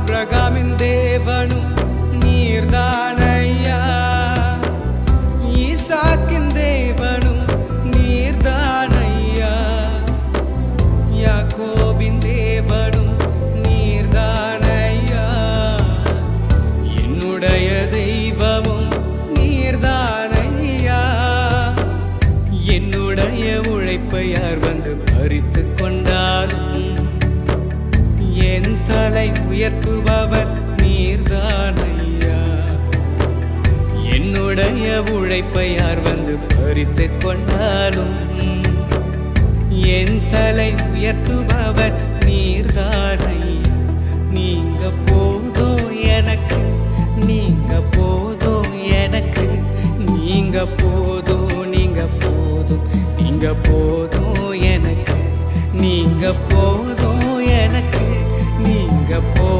ஆபிரகாமின் தேவனும் நீர்தானையா, ஈசாக்கின் தேவனும் நீர்தானையா, யாக்கோபின் தேவனும் நீர்தானையா, என்னுடைய தெய்வமும் நீர்தானையா. என்னுடைய உழைப்பை யார் வந்து பறித்து கொண்டாலும் என் தலை உயர்த்துபவர் நீர்தானையா. என்னுடைய உழைப்பை யார் வந்து பறித்து கொண்டாலும் என் தலை உயர்த்துபவர் நீர்தானையா. நீங்க போதும் எனக்கு, நீங்க போதும் எனக்கு, நீங்க போதும், நீங்க போதும், நீங்க போதும் எனக்கு, நீங்க போதும்